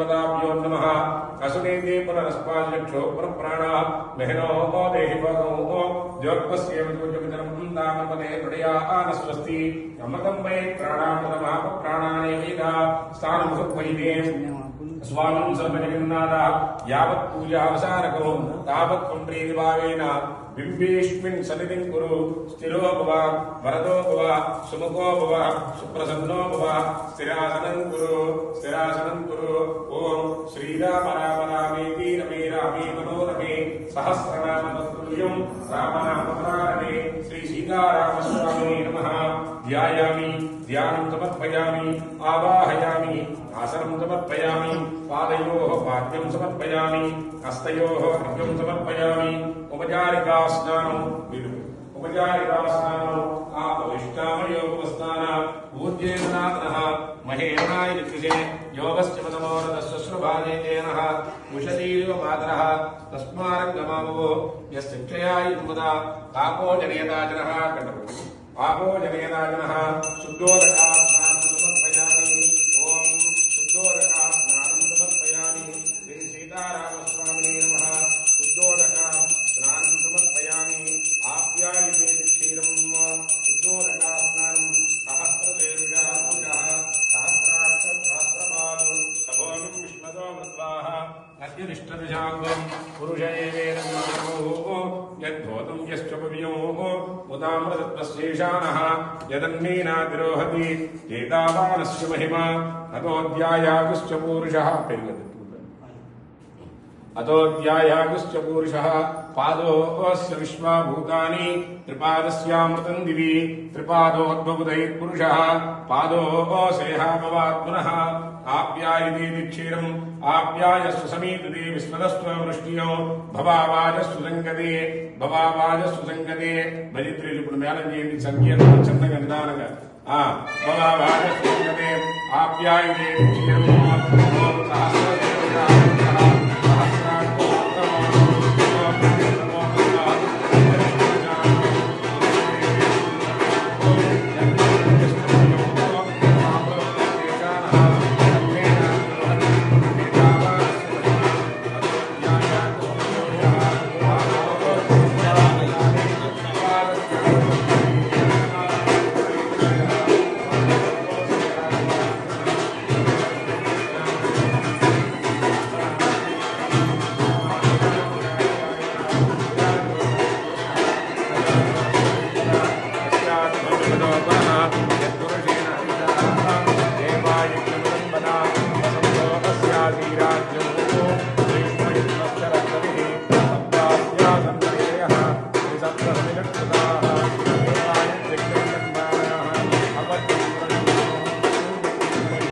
देवताभ्यो नमः असुनेते पुनरस्पालक्षो पुनप्राणा मेहनो देहि भगो ज्योत्पस्य विदुजमिदं दामपदे प्रडया आनस्वस्ति अमृतं वै प्राणामृतमाप प्राणाने वेदा स्थानमुखवैदे स्वामिं सर्वजगन्नाथ यावत् पूजावसानको तावत् पुण्ड्रीभावेन बिम्बेष्मिन् सन्निधिं कुरु स्थिरो भव वरदो भव सुमुखो भव सुप्रसन्नो भव स्थिरासनं कुरु ओम श्रीराम राम रामेति रमे रामे मनोरमे सहस्रनाम तत्तुल्यं रामनामवरानने श्री सीतारामस्वामिने नमः ध्यायामि ध्यानं समर्पयामि आवाहयामि आसनं समर्पयामि पादयोः पाद्यं समर्पयामि हस्तयोः अर्घ्यं समर्पयामि उपचारिका स्नानं आपविष्टामयोपस्नान पूज्येनाथनः महेरणाय निकृषे योगस्य मनमोरदश्वश्रुभाजेतेनः उषतीव मातरः तस्मारङ्गमामवो यस्शिक्षयाय मुदा पापो जनयदाजनः कटपु पापो जनयदाजनः शुद्धोदका स्नानं समर्पयामि ओम शुद्धोदका स्नानं समर्पयामि श्री सीतारामस्वामिने नमः शुद्धोदका स्नानं समर्पयामि आप्यायते क्षीरं शुद्धोदका स्नानं सहस्रदेव्या पूजः सहस्राक्ष सहस्रपादो सभोगं विश्वतो मृत्वाः अद्यनिष्ठदशाङ्गं पुरुषैवेदं यद्भूतं यश्चपवियोः उदामृतत्वशेषानः यदन्नेनातिरोहति एतावानस्य महिमा अतोऽध्यायागुश्च पूरुषः अतोऽध्यायागुश्च पूरुषः पादोऽस्य विश्वाभूतानि त्रिपादस्यामृतं दिवि त्रिपादोद्भवुदैर्पुरुषः पादोऽसेहाभवात्मनः आप्यायते क्षीरम् आप्यायस्व समीतते विस्मदस्व वृष्टियो भवावाजस्व संगते भजित्रेలు ఇప్పుడు మేళం చేయండి సంకీర్తన చిన్నగా నిదానంగా భవావాజస్వ సంగతే ఆప్యాయతే క్షీరం ఓం